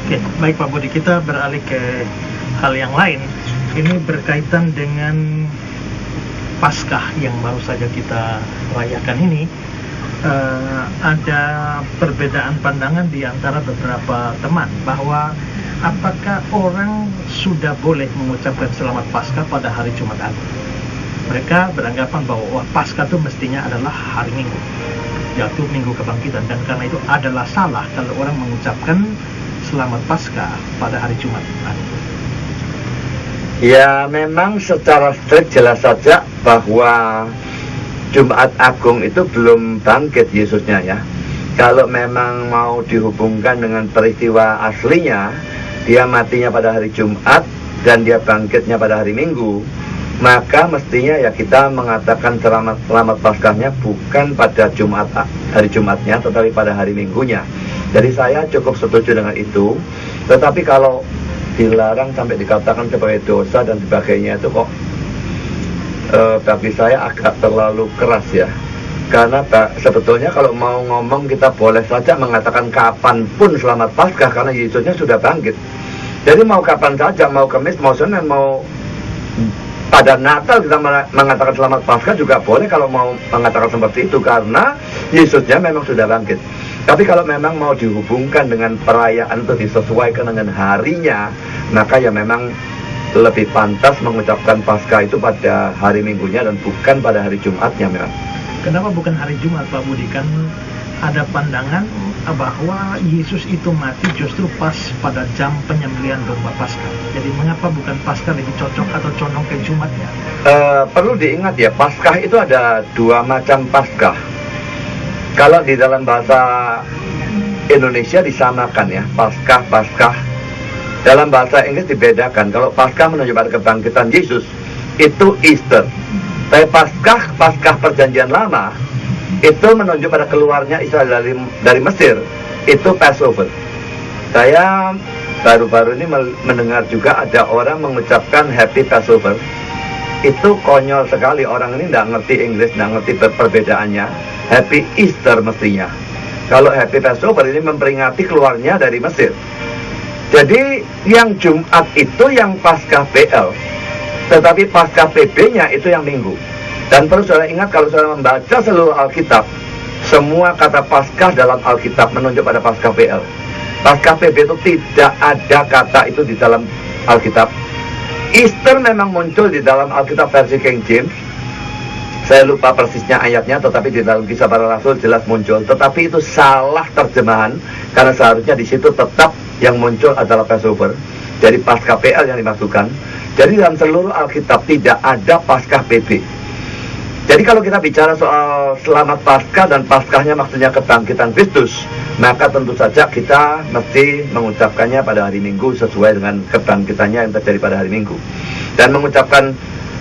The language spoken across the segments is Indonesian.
Oke, baik Pak Budi, kita beralih ke hal yang lain. Ini berkaitan dengan Paskah yang baru saja kita rayakan ini. Ada perbedaan pandangan di antara beberapa teman bahwa apakah orang sudah boleh mengucapkan selamat Paskah pada hari Jumat Agung. Mereka beranggapan bahwa Paskah itu mestinya adalah hari Minggu, yaitu Minggu Kebangkitan, dan karena itu adalah salah kalau orang mengucapkan selamat Paskah pada hari Jumat Agung. Ya, memang secara strict jelas saja bahwa Jumat Agung itu belum bangkit Yesusnya ya. Kalau memang mau dihubungkan dengan peristiwa aslinya, dia matinya pada hari Jumat dan dia bangkitnya pada hari Minggu, maka mestinya ya kita mengatakan selamat Paskahnya bukan pada hari Jumatnya, tetapi pada hari Minggunya. Jadi saya cukup setuju dengan itu. Tetapi kalau dilarang sampai dikatakan sebagai dosa dan sebagainya, itu kok bagi saya agak terlalu keras ya. Karena sebetulnya kalau mau ngomong kita boleh saja mengatakan kapanpun selamat Paskah, karena Yesusnya sudah bangkit. Jadi mau kapan saja, mau Kamis, mau Senin, mau pada Natal kita mengatakan selamat Paskah juga boleh kalau mau mengatakan seperti itu, karena Yesusnya memang sudah bangkit. Tapi kalau memang mau dihubungkan dengan perayaan itu disesuaikan dengan harinya, maka ya memang lebih pantas mengucapkan Paskah itu pada hari Minggunya dan bukan pada hari Jumatnya memang. Kenapa bukan hari Jumat Pak Budi? Kan ada pandangan bahwa Yesus itu mati justru pas pada jam penyembelihan domba Paskah. Jadi mengapa bukan Paskah lebih cocok atau condong ke Jumatnya? Perlu diingat ya, Paskah itu ada dua macam Paskah. Kalau di dalam bahasa Indonesia disamakan ya, Paskah. Dalam bahasa Inggris dibedakan. Kalau Paskah menunjuk pada kebangkitan Yesus, itu Easter. Tapi Paskah Perjanjian Lama itu menunjuk pada keluarnya Israel dari Mesir, itu Passover. Saya baru-baru ini mendengar juga ada orang mengucapkan Happy Passover. Itu konyol sekali, orang ini tidak ngerti Inggris, tidak ngerti perbedaannya. Happy Easter mestinya. Kalau Happy Passover ini memperingati keluarnya dari Mesir. Jadi yang Jumat itu yang Paskah PL, tetapi Paskah PB-nya itu yang Minggu. Dan perlu saudara ingat, kalau saudara membaca seluruh Alkitab, semua kata Paskah dalam Alkitab menunjuk pada Paskah PL. Paskah PB itu tidak ada kata itu di dalam Alkitab. Easter memang muncul di dalam Alkitab versi King James. Saya lupa persisnya ayatnya, tetapi di dalam Kisah Para Rasul jelas muncul. Tetapi itu salah terjemahan, karena seharusnya di situ tetap yang muncul adalah Passover. Jadi Paskah PL yang dimasukkan. Jadi dalam seluruh Alkitab tidak ada Paskah PB. Jadi kalau kita bicara soal selamat Paskah dan Paskahnya maksudnya kebangkitan Kristus, maka tentu saja kita mesti mengucapkannya pada hari Minggu sesuai dengan kebangkitannya yang terjadi pada hari Minggu. Dan mengucapkan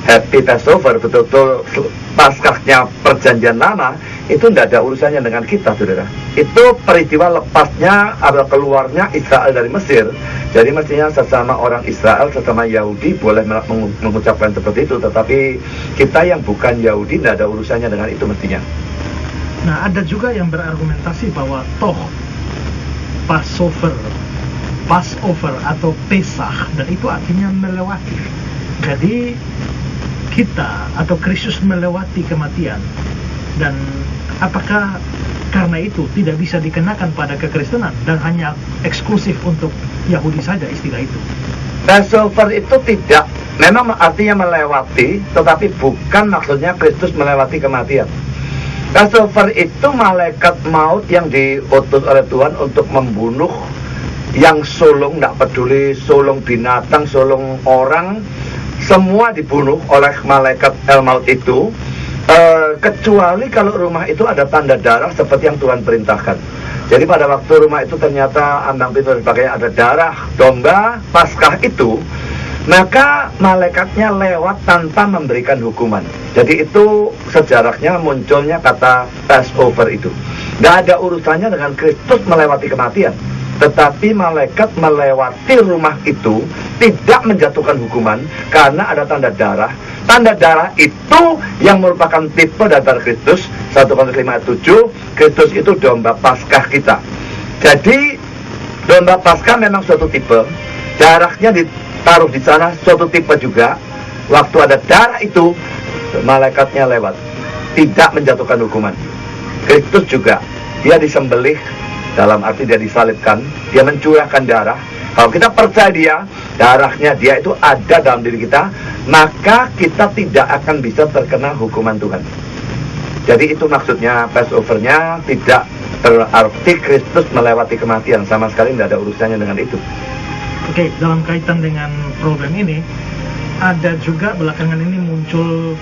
Happy Passover, betul-betul Paskahnya Perjanjian Lama, itu tidak ada urusannya dengan kita, saudara. Itu peristiwa lepasnya atau keluarnya Israel dari Mesir. Jadi mestinya sesama orang Israel, sesama Yahudi boleh mengucapkan seperti itu. Tetapi kita yang bukan Yahudi tidak ada urusannya dengan itu mestinya. Nah, ada juga yang berargumentasi bahwa toh Passover atau Pesach, dan itu artinya melewati. Jadi kita atau Kristus melewati kematian, dan apakah karena itu tidak bisa dikenakan pada kekristenan dan hanya eksklusif untuk Yahudi saja istilah itu? Passover itu tidak, memang artinya melewati, tetapi bukan maksudnya Kristus melewati kematian. Passover itu malaikat maut yang diutus oleh Tuhan untuk membunuh yang sulung, tidak peduli sulung binatang, sulung orang, semua dibunuh oleh malaikat maut itu, kecuali kalau rumah itu ada tanda darah seperti yang Tuhan perintahkan. Jadi pada waktu rumah itu ternyata ambang pintu dan sebagainya ada darah domba Paskah itu, maka malaikatnya lewat tanpa memberikan hukuman. Jadi itu sejarahnya munculnya kata Passover itu. Tidak ada urusannya dengan Kristus melewati kematian, tetapi malaikat melewati rumah itu tidak menjatuhkan hukuman karena ada tanda darah. Tanda darah itu yang merupakan tipe daripada Kristus. 1 Korintus 5 ayat 7, Kristus itu domba Paskah kita. Jadi Domba Paskah memang suatu tipe, darahnya ditaruh di sana suatu tipe juga. Waktu ada darah itu, malaikatnya lewat, tidak menjatuhkan hukuman. Kristus juga, dia disembelih, dalam arti dia disalibkan, dia mencurahkan darah. Kalau kita percaya dia, darahnya dia itu ada dalam diri kita, maka kita tidak akan bisa terkena hukuman Tuhan. Jadi itu maksudnya Passover-nya tidak berarti Kristus melewati kematian, sama sekali tidak ada urusannya dengan itu. Oke, dalam kaitan dengan program ini, ada juga belakangan ini muncul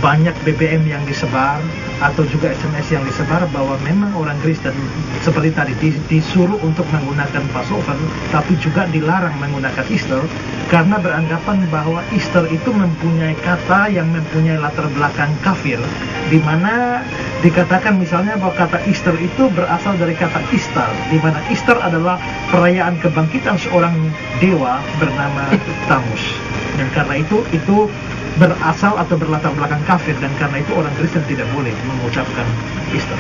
banyak BBM yang disebar atau juga SMS yang disebar bahwa memang orang Kristen seperti tadi disuruh untuk menggunakan Passover, tapi juga dilarang menggunakan Easter karena beranggapan bahwa Easter itu mempunyai kata yang mempunyai latar belakang kafir, di mana dikatakan misalnya bahwa kata Easter itu berasal dari kata Istar, di mana Istar adalah perayaan kebangkitan seorang dewa bernama Tamus, dan karena itu berasal atau berlatar belakang kafir, dan karena itu orang Kristen tidak boleh mengucapkan Easter.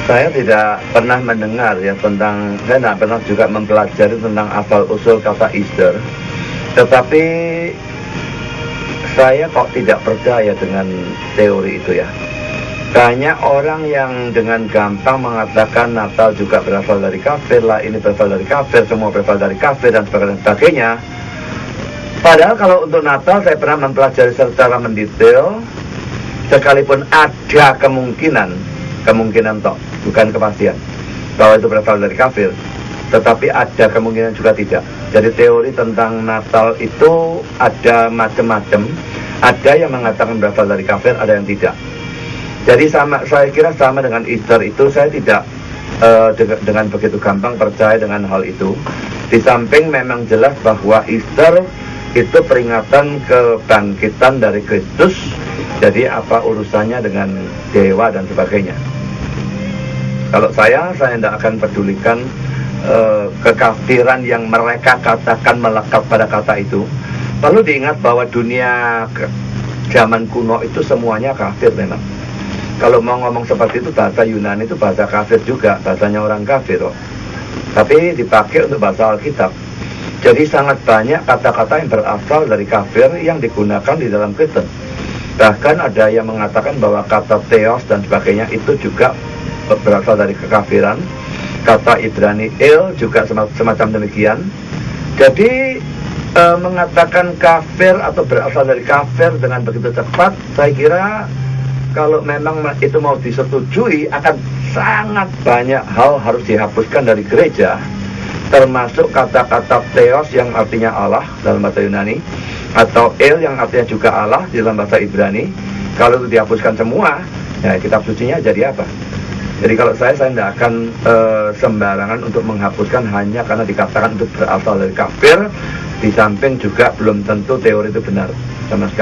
Saya tidak pernah mendengar ya tentang, saya tidak pernah juga mempelajari tentang asal usul kata Easter, tetapi saya kok tidak percaya dengan teori itu ya. Banyak orang yang dengan gampang mengatakan Natal juga berasal dari kafir lah, ini berasal dari kafir, semua berasal dari kafir dan sebagainya. Padahal kalau untuk Natal saya pernah mempelajari secara mendetail, sekalipun ada kemungkinan toh, bukan kepastian bahwa itu berasal dari kafir, tetapi ada kemungkinan juga tidak. Jadi teori tentang Natal itu ada macam-macam, ada yang mengatakan berasal dari kafir, ada yang tidak. Jadi saya kira sama dengan Easter itu, saya tidak dengan begitu gampang percaya dengan hal itu. Di samping memang jelas bahwa Easter itu peringatan kebangkitan dari Kristus. Jadi apa urusannya dengan dewa dan sebagainya? Kalau saya tidak akan pedulikan kekafiran yang mereka katakan melekat pada kata itu. Perlu diingat bahwa dunia zaman kuno itu semuanya kafir memang. Kalau mau ngomong seperti itu, bahasa Yunani itu bahasa kafir juga, bahasanya orang kafir loh. Tapi dipakai untuk bahasa Alkitab. Jadi sangat banyak kata-kata yang berasal dari kafir yang digunakan di dalam Kristen. Bahkan ada yang mengatakan bahwa kata theos dan sebagainya itu juga berasal dari kekafiran. Kata Ibrani el juga semacam demikian. Jadi mengatakan kafir atau berasal dari kafir dengan begitu cepat, saya kira kalau memang itu mau disetujui, akan sangat banyak hal harus dihapuskan dari gereja, termasuk kata-kata theos yang artinya Allah dalam bahasa Yunani, atau el yang artinya juga Allah di dalam bahasa Ibrani. Kalau itu dihapuskan semua, ya kitab sucinya jadi apa? Jadi kalau saya tidak akan sembarangan untuk menghapuskan hanya karena dikatakan itu berasal dari kafir. Di samping juga belum tentu teori itu benar sama sekali.